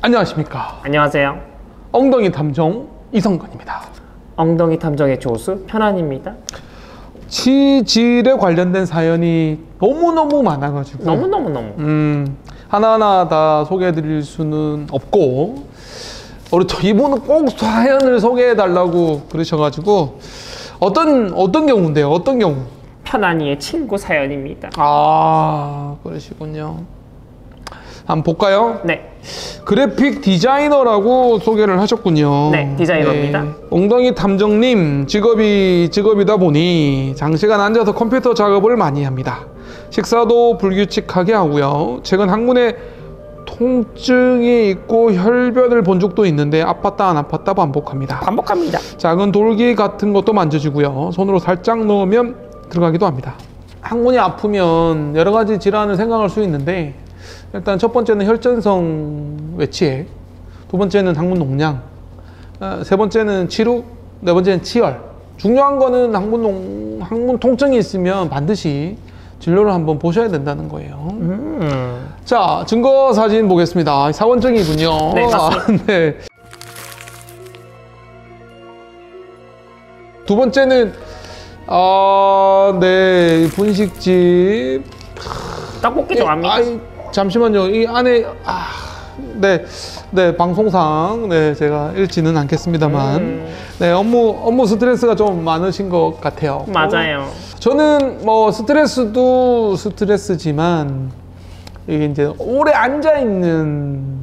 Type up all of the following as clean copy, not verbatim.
안녕하십니까. 안녕하세요. 엉덩이 탐정 이성건입니다. 엉덩이 탐정의 조수 편안입니다. 치질에 관련된 사연이 너무너무 많아가지고 너무 하나하나 다 소개해드릴 수는 없고, 우리 또 이분은 꼭 사연을 소개해달라고 그러셔가지고 어떤 경우인데요? 어떤 경우? 편안이의 친구 사연입니다. 아, 그러시군요. 한번 볼까요? 네. 그래픽 디자이너라고 소개를 하셨군요. 네, 디자이너입니다. 네. 엉덩이 탐정님 직업이다 보니 장시간 앉아서 컴퓨터 작업을 많이 합니다. 식사도 불규칙하게 하고요. 최근 항문에 통증이 있고 혈변을 본 적도 있는데 아팠다 안 아팠다 반복합니다. 작은 돌기 같은 것도 만져지고요. 손으로 살짝 넣으면 들어가기도 합니다. 항문이 아프면 여러 가지 질환을 생각할 수 있는데, 일단 첫 번째는 혈전성 외치액, 두 번째는 항문 농량, 세 번째는 치루, 네 번째는 치열. 중요한 거는 항문 통증이 있으면 반드시 진료를 한번 보셔야 된다는 거예요. 자, 증거 사진 보겠습니다. 사원증이군요. 네, 맞습니다. 네. 두 번째는 네, 분식집 떡볶이 좋아합니다. 잠시만요. 이 안에 네, 방송상 제가 읽지는 않겠습니다만 네, 업무 스트레스가 좀 많으신 것 같아요. 맞아요. 저는 뭐 스트레스도 스트레스지만 이게 이제 오래 앉아 있는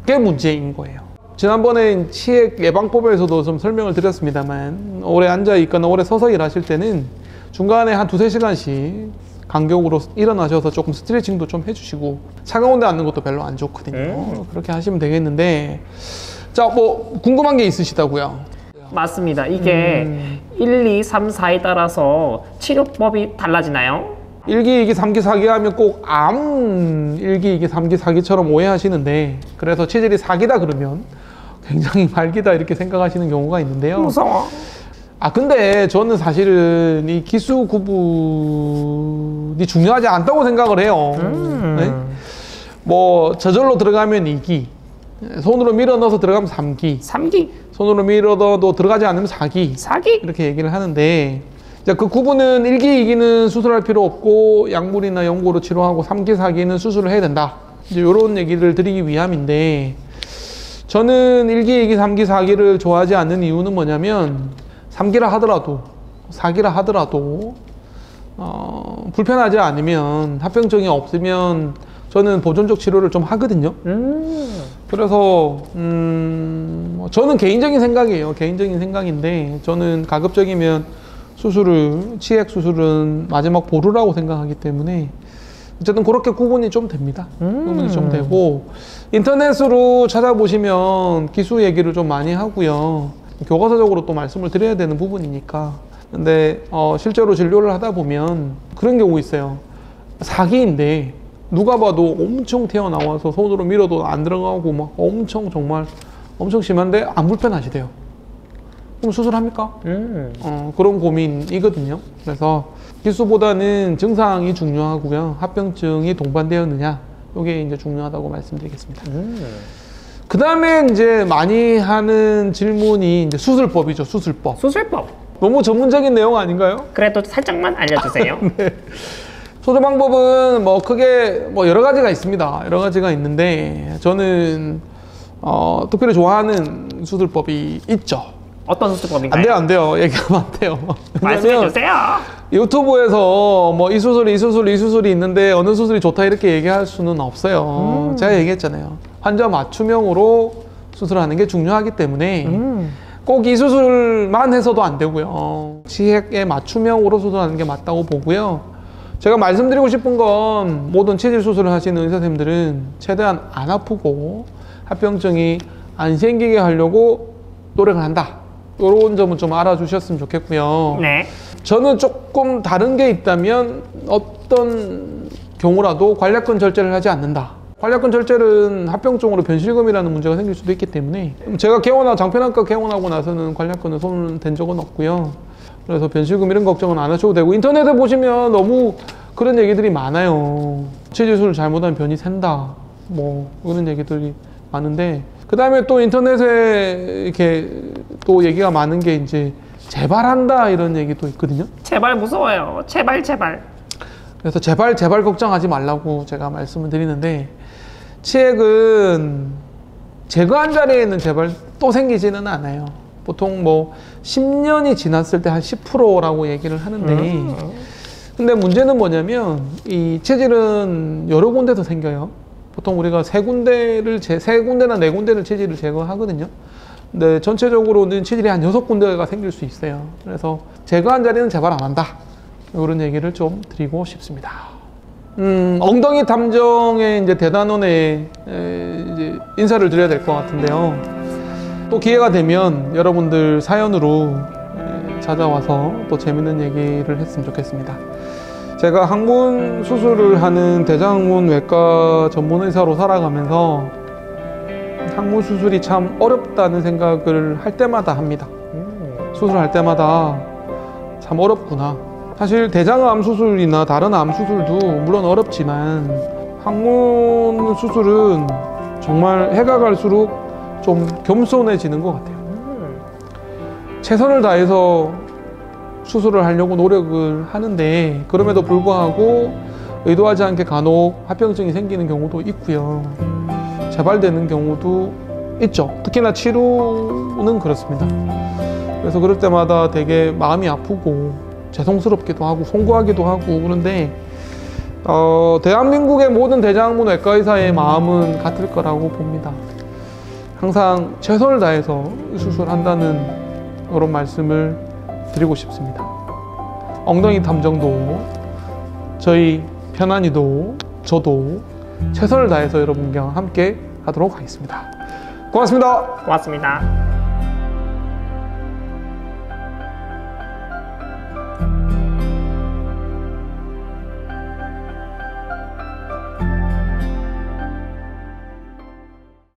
게 문제인 거예요. 지난번에 치액 예방법에서도 좀 설명을 드렸습니다만, 오래 앉아 있거나 오래 서서 일하실 때는 중간에 한 2~3시간씩 간격으로 일어나셔서 조금 스트레칭도 좀 해주시고, 차가운 데 앉는 것도 별로 안 좋거든요. 그렇게 하시면 되겠는데, 자, 뭐 궁금한 게 있으시다고요? 맞습니다. 이게 1, 2, 3, 4에 따라서 치료법이 달라지나요? 1기, 2기, 3기, 4기 하면 꼭 암 1기, 2기, 3기, 4기처럼 오해하시는데, 그래서 치질이 4기다 그러면 굉장히 말기다 이렇게 생각하시는 경우가 있는데요. 무서워. 근데 저는 사실은 이 기수 구분이 중요하지 않다고 생각을 해요. 네? 뭐 저절로 들어가면 2기, 손으로 밀어 넣어서 들어가면 3기, 손으로 밀어 넣어도 들어가지 않으면 4기 이렇게 얘기를 하는데, 그 구분은 1기, 2기는 수술할 필요 없고 약물이나 연고로 치료하고 3기, 4기는 수술을 해야 된다, 이제 이런 얘기를 드리기 위함인데, 저는 1기, 2기, 3기, 4기를 좋아하지 않는 이유는 뭐냐면, 3기라 하더라도 4기라 하더라도 불편하지 않으면, 합병증이 없으면 저는 보존적 치료를 좀 하거든요. 그래서 저는 개인적인 생각이에요. 개인적인 생각인데, 저는 가급적이면 치액 수술은 마지막 보루라고 생각하기 때문에 어쨌든 그렇게 구분이 좀 됩니다. 구분이 좀 되고, 인터넷으로 찾아보시면 기수 얘기를 좀 많이 하고요. 교과서적으로 또 말씀을 드려야 되는 부분이니까. 근데 실제로 진료를 하다 보면 그런 경우 있어요. 4기인데 누가 봐도 엄청 튀어나와서 손으로 밀어도 안 들어가고 막 엄청 정말 엄청 심한데 안 불편하시대요. 그럼 수술합니까? 그런 고민이거든요. 그래서 기수보다는 증상이 중요하고요. 합병증이 동반되었느냐, 이게 이제 중요하다고 말씀드리겠습니다. 그 다음에 이제 많이 하는 질문이 이제 수술법이죠. 수술법. 너무 전문적인 내용 아닌가요? 그래도 살짝만 알려주세요. 네. 수술 방법은 뭐 크게 여러 가지가 있습니다. 여러 가지가 있는데, 저는 특별히 좋아하는 수술법이 있죠. 어떤 수술법인가요? 안 돼요. 얘기하면 안 돼요. 말씀해주세요. 유튜브에서 뭐 이 수술이 있는데 어느 수술이 좋다 이렇게 얘기할 수는 없어요. 제가 얘기했잖아요. 환자 맞춤형으로 수술하는 게 중요하기 때문에 꼭 이 수술만 해서도 안 되고요. 치액에 맞춤형으로 수술하는 게 맞다고 보고요. 제가 말씀드리고 싶은 건, 모든 치질 수술을 하시는 의사 선생님들은 최대한 안 아프고 합병증이 안 생기게 하려고 노력을 한다, 이런 점은 좀 알아주셨으면 좋겠고요. 네. 저는 조금 다른 게 있다면, 어떤 경우라도 관략근 절제를 하지 않는다. 관략근 절제는 합병증으로 변실금이라는 문제가 생길 수도 있기 때문에, 제가 장편외과 개원하고 나서는 관략근을 손을 댄 적은 없고요. 그래서 변실금 이런 걱정은 안 하셔도 되고, 인터넷에 보시면 너무 그런 얘기들이 많아요. 치질술을 잘못하면 변이 샌다, 뭐 그런 얘기들이 많은데, 그 다음에 또 인터넷에 이렇게 또 얘기가 많은 게 이제 재발한다 이런 얘기도 있거든요. 제발 무서워요. 제발. 그래서 제발 걱정하지 말라고 제가 말씀을 드리는데, 치액은 제거한 자리에는 제발 또 생기지는 않아요. 보통 뭐 10년이 지났을 때 한 10%라고 얘기를 하는데, 근데 문제는 뭐냐면 이 체질은 여러 군데서 생겨요. 보통 우리가 세 군데나 네 군데를 체질을 제거하거든요. 근데 전체적으로는 체질이 한 6군데가 생길 수 있어요. 그래서 제거한 자리는 제발 안 한다, 이런 얘기를 좀 드리고 싶습니다. 엉덩이 탐정의 이제 대단원에 이제 인사를 드려야 될 것 같은데요. 또 기회가 되면 여러분들 사연으로 찾아와서 또 재밌는 얘기를 했으면 좋겠습니다. 제가 항문 수술을 하는 대장항문 외과 전문 의사로 살아가면서 항문 수술이 참 어렵다는 생각을 할 때마다 합니다. 수술할 때마다 참 어렵구나. 사실 대장암 수술이나 다른 암 수술도 물론 어렵지만 항문 수술은 정말 해가 갈수록 좀 겸손해지는 것 같아요. 최선을 다해서 수술을 하려고 노력을 하는데, 그럼에도 불구하고 의도하지 않게 간혹 합병증이 생기는 경우도 있고요. 재발되는 경우도 있죠. 특히나 치료는 그렇습니다. 그래서 그럴 때마다 되게 마음이 아프고 죄송스럽기도 하고 송구하기도 하고 그런데, 대한민국의 모든 대장항문 외과 의사의 마음은 같을 거라고 봅니다. 항상 최선을 다해서 수술한다는 그런 말씀을 드리고 싶습니다. 엉덩이 탐정도 저희 편안이도 저도 최선을 다해서 여러분과 함께 하도록 하겠습니다. 고맙습니다.